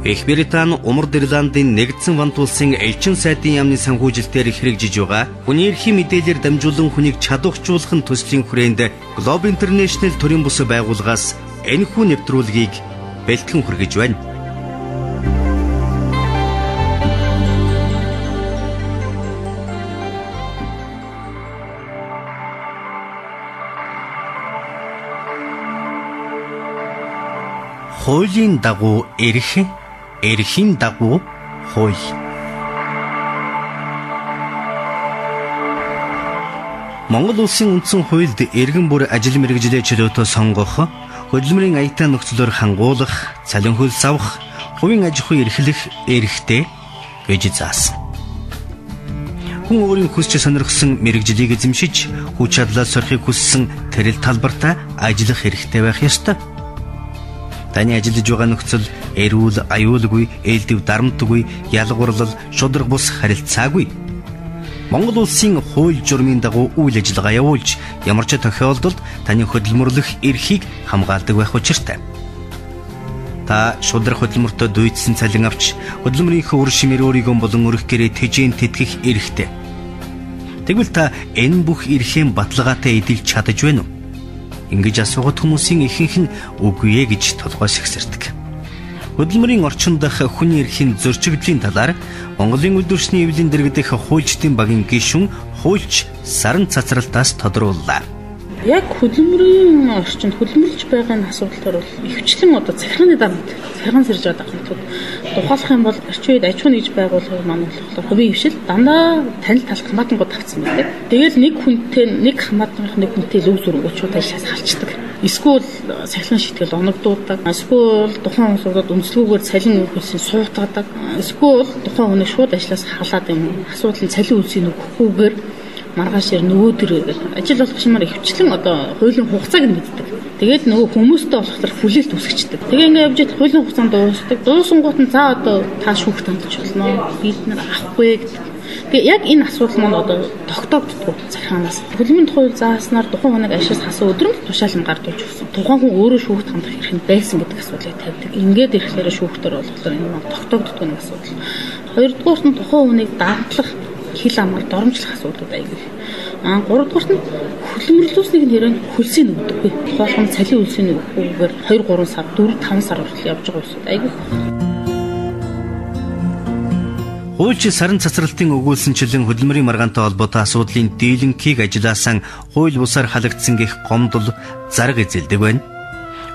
Их Британи Умард Ирландын нэгдсэн вант улсын элчин сайдын яамны санхүүжилтээр хэрэгжиж байгаа хүний эрхийн мэдээлэлээр дамжуулан хүнийг чадварчуулах төслийн хүрээнд Globe International төрийн бус байгууллагаас энэхүү нэвтрүүлгийг бэлтгэн хүргэж байна. Хуулийн дагуу эрх, эрхийн дагуу хууль. Монгол улсын үндсэн хуульд эргэн бүр ажил мэргэжлээ чөлөөтөө сонгох, хөдөлмөрийн аятай нөхцлөөр хангуулах, цалин хөлс авах, хувийн аж ахуй эрхлэх эрхтэй гэж заасан. Хүн өөрийн хүсч сонирхсон мэргэжлийг эзэмшиж, хүч чадлаа сорихыг хүссэн тэрэл талбартаа ажиллах эрхтэй байх ёстой. Таны ажиллаж байгаа нөхцөл эрүүл, аюулгүй, ээлдэв дарамтгүй, ялгуурлал, шударга бус харилцаагүй. Монгол улсын хууль журмын дагуу үйл ажиллагаа явуулж, ямар ч тохиолдолд таны хөдөлмөрлөх эрхийг хамгаалдаг байх учиртай. Та шударга хөдөлмөртөө дүйдсэн цалин авч, хөдөлмөрийнхөө үр шимээр өөрийгөө болон өрх гэрээ тэжээн тэтгэх эрхтэй. Тэгвэл та энэ бүх эрхийн баталгаатай эдэлж чадаж байна уу? Ингэж асуугаад хүмүүсийн ихэнх нь үгүй ээ гэж толгой сэгсэрдэг. Хөдөлмөрийн орчинд дах хүний эрхийн зөрчигдлийн талаар Монголын үйлдвэрчний эвлэлийн дэргэдэх хуульчдын багийн гишүүн хуульч Саран Цацралтаас тодрууллаа. Яг хөдөлмөрийн орчинд хөдөлмөрлж байгаа энэ асуудал бол ихвчлэн одоо захиргааны дарамт, захиргаан сэрж байгаа хүмүүс тухайлах юм бол орчин үед аж ахуйн нэгж байгууллагын маань болохоор хувийн хвшил дандаа танил талх хамаатангууд тавцсан байдаг. Тэгэл нэг хүнтэй нэг хамаатных нэг хүнтэй лөв зургууд шууд ажлаас халчдаг. Эсвэл сахилгын шийтгэл оногдуудаг. Эсвэл тухайн хүмүүсүүд үндэслэгүүгээр цалин өгөхөөс суутгадаг. Эсвэл тухайн хүнийг шууд ажлаас халаад юм асуудал нь цалин үлсийг өгөхгүйгээр маргаашээр нөгөөдөр ажил болгох юмар ихвчлэн одоо хуулийн хугацааг нь мэддэг. Тэгээд нөгөө хүмүүстэй болохоор хүлээлт үүсгэждэг. Тэгээ ингээд явж идэх хуулийн хугацаанд дуусдаг. Дуусангууд нь за одоо та шүүхт хандж болно. Бид нар авахгүй гэдэг. Тэгээ яг энэ асуудал маань одоо тогтоогддог захианаас. Хөдөлмөрийн тухай зааснаар тухайн хүнийг ажлаас хассан өдөр нь тушаалan гардуулж өгсөн. Тухайн хүн өөрөө шүүхт хандах эрх нь байсан гэдэг асуудлыг тавьдаг. Ингээд ирэхээр шүүхтэр болохоор энэ маань тогтоогддог нэг асуудал. Хоёрдугаарт нь тухайн хүнийг даамтлах хил амаар доромжлох асуудлууд аягүй. Гуравдугаарт нь хөдөлмөрлүүлснийг нь хэрэг хөлсийг өгдөггүй. Тухайн цалин үлсийг өгөхгүйгээр 2-3 сар, 4-5 сар хүртэл явж байгаа усуд аягүй. Хуульч Саран Цацралтын өгүүлсэнчлэн хөдөлмөрийн маргаантай холбоотой асуудлын дийлэнхийг ажилласан хууль бусаар халагдсан гэх гомдол зарга эзэлдэг байна.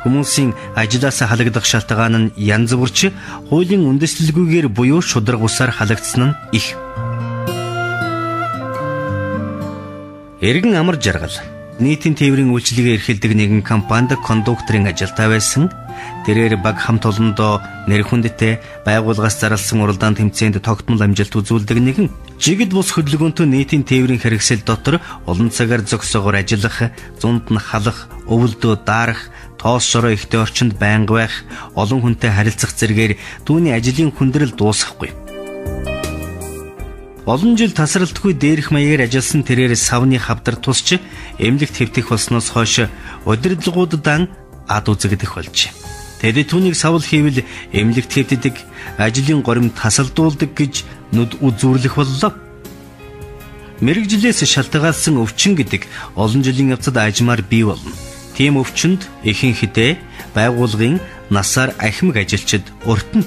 Хүмүүсийн ажилласаа халагдах шалтгаан нь янз бүрч хуулийн үндэслэлгүйгээр буюу шударга бусаар халагдсан нь их. Эргэн амар жаргал нийтийн тээврийн үйлчлэгээ эрхэлдэг нэгэн компанид кондукторын ажилтай байсан. Тэрээр баг хамт олондоо нэр хүндтэй байгууллагаас зарласан уралдаан тэмцээнд тогтмол амжилт үзүүлдэг нэгэн жигд бус хөдөлгөөнтэй нийтийн тээврийн хэрэгсэл дотор олон цагаар зогсоогоор ажиллах, зунд нь халах, өвөлдөө даарах, тоос шороо ихтэй орчинд байнга байх, олон хүнтэй харилцах зэргээр түүний ажлын хүндрэл дуусахгүй. Олон жил тасралтгүй дээрх маягаар ажилласан тэрээр савны хавдар тусч эмнэлэгт хэвтэх болсноос хойш удирдлагуудад ад үзэгдэх болжээ. Тэд түүнийг савл хийвэл эмнэлэгт хэвтдэг, ажлын горимд тасалдуулдаг гэж нүд үзүүрлэх боллоо. Мэргэжлээс шалтгаалсан өвчин гэдэг олон жилийн явцад ажмаар бий болно. Тийм өвчнөд ихэнхдээ байгууллагын насаар ахимаг ажилчид уртна.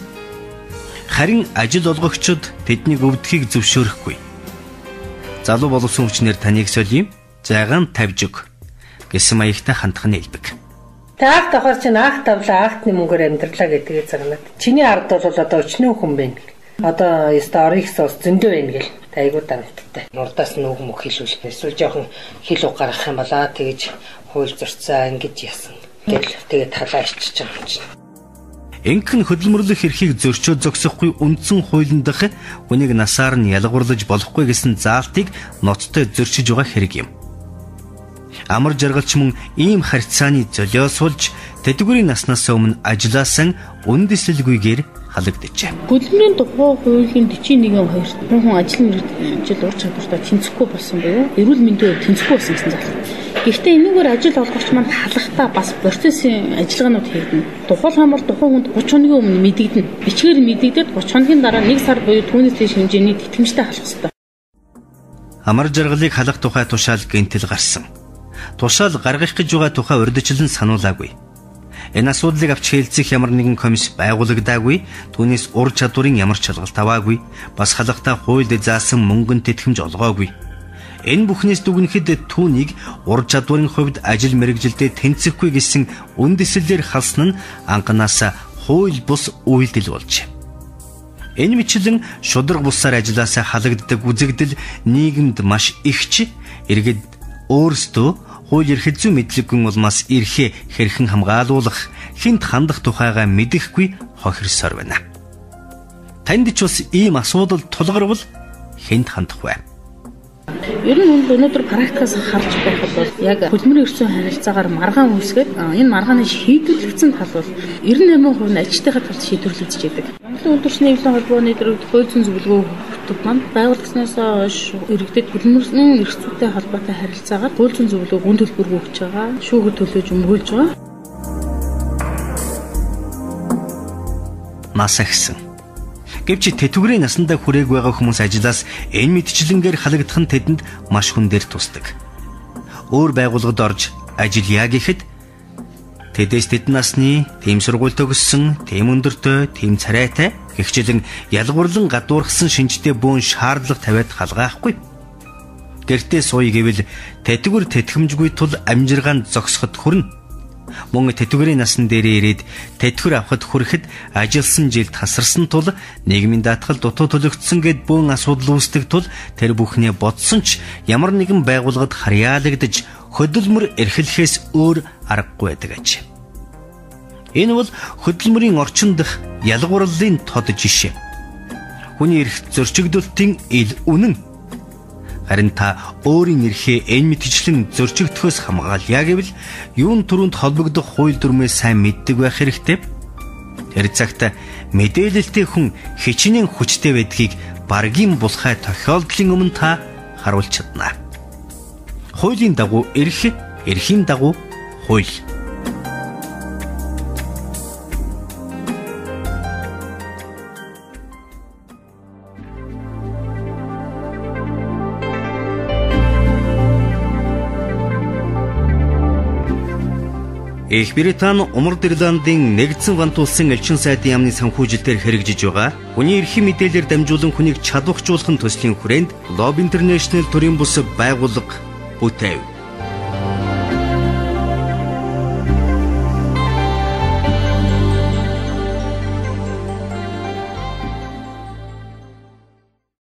Харин ажил олгогчид тэднийг өвдөхийг зөвшөөрөхгүй. Залуу боловсон хүчнэр таныг солиим, зайгаан тавьж өг гэсэн маягтай хандах нь илбэг. Таах давхар чинь аах тавлаа аахтны мөнгөөр амьдралаа гэдгээ загнаад. Чиний ард бол одоо өчнөө хүн байна. Одоо ёстой орихс ус зөндөө байна гэл. Айгуу дарамттай. Нурдаас нь үг мөх хэлүүлэх. Эсвэл жоохон хил уг гаргах юм балаа тэгэж хууль зурцаа ингэж яасан. Гэл тэгээд талаа ичиж байгаа юм чинь. Энхэн хөдөлмөрлөх эрхийг зөрчөө зогсохгүй үндсэн хуулийн дах хүнийг насаар нь ялгуурлаж болохгүй гэсэн заалтыг ноцтой зөрчиж байгаа хэрэг юм. Амар жаргалч мөн ийм харьцааны золиос болж тэдгүүрийн наснаас өмнө ажилласан үндэслэлгүйгээр халагдчихэ. Хөдөлмөрийн тухай хуулийн 41-2 хүн ажил мэргэжил ур чадвартай тэнцэхгүй болсон буюу эрүүл мэндийн тэнцэхгүй болсон гэсэн заалт. Гэхдээ энэгээр ажил олгогч манд халахдаа бас процессын ажиллагаанууд хийгдэнэ. Тухайлбал тухайн хүнд 30 хоногийн өмнө мэдэгдэнэ. Бичгээр мэдэгдээд 30 хоногийн дараа 1 сар буюу түүнээс дээш хэмжээний тэтгэмжтэй халах ёстой. Амар жаргалыг халах тухай тушаал гэнтэл гарсан. Тушаал гаргах гэж байгаа тухай урьдчилан сануулаагүй. Энэ асуудлыг авч хэлцэх ямар нэгэн комисс байгуулагдаагүй, түүнээс ур чадварын ямар ч шалгалт аваагүй, бас халахтаа хуульд заасан мөнгөнд тэтгэмж олгоогүй. Энэ бүхнээс дүгнэхэд түүнийг ур чадварын хувьд ажил мэргэжилдээ тэнцэхгүй гэсэн үндэслэлээр халсан нь анханасаа хууль бус үйлдэл болжээ. Энэ мэтлэн шудраг бусаар ажилласаа халагддаг үзэгдэл нийгэмд маш ихч иргэд өөрсдөө хууль эрх зүйн мэдлэггүй улмаас эрхээ хэрхэн хамгаалуулах, хинт хандах тухайгаа мэдэхгүй хохирсоор байна. Танд ч бас ийм асуудал тулгарвал хинт хандах вэ? Ер нь өнөөдөр практикаас харж байхад бол яг хөдөлмөрийн эрх зүйн харилцаагаар маргаан үүсгээд энэ маргааны шийдвэрлэгдсэн тал бол 98% нь ажилтныхаа талд шийдвэрлэгдэж байдаг. Монголын үйлдвэрчний эвлэн холбооны хууль зүйн зөвлөгөө өгдөг маань байгууллагаснаас хойш иргэдэд хөдөлмөрийн эрх зүйтэй холбоотой харилцаагаар хууль зүйн зөвлөгөө гүн төлбөр өгч байгаа, шүүхэд төлөөж өмгөөлж байгаа. Масагсан. Гэвч тэтгэврийн насандаа хүрээг байгаа хүмүүс ажлаас энэ мэдчилэнгээр халагдах нь тэдэнд маш хүн дээр тусдаг. Өөр байгууллагад орж ажил яа гэхэд тэдэс тэд насны, тийм сургууль төгссөн, тийм өндөртэй, тийм царайтай гэгчлэн ялгуурлан гадуурхсан шинжтэй бөөн шаардлага тавиад халгаахгүй. Гэртээ сууя гэвэл тэтгэвэр тэтгэмжгүй тул амжиргаанд зогсоход хүрнэ. Мөн тэтгэврийн насан дээрээ ирээд тэтгэвэр авахд хүрэхэд ажилласан жилд тасарсан тул нийгмийн даатгал дутуу төлөгдсөн гэд бөөн асуудал үүсдэг тул тэр бүхнээ бодсон ч ямар нэгэн байгууллагад харьяалагдаж хөдөлмөр эрхлэхээс өөр аргагүй байдаг аж. Энэ бол хөдөлмөрийн орчин дах ялгуурлалын тод жишээ. Хүний эрх зөрчигдөлтийн ил үнэн. Харин та өөрийн эрхээ энэ мэтчлэн зөрчигдөхөөс хамгаалъя гэвэл юун түрүүнд холбогдох хууль дүрмээ сайн мэддэг байх хэрэгтэй. Тэр цагт мэдээлэлтэй хүн хичнээн хүчтэй байдгийг баргийн булхай тохиолдлын өмнө та харуулж чадна. Хуулийн дагуу эрх, эрхийн дагуу хууль. Их Британи Умард Ирландын нэгдсэн вант улсын элчин сайдын яамны санхүүжилтээр хэрэгжиж байгаа хүний эрхийн мэдээлэлээр дамжуулан хүнийг чадвархжуулах төслийн хүрээнд Globe International төрийн бус байгууллага бүтээв.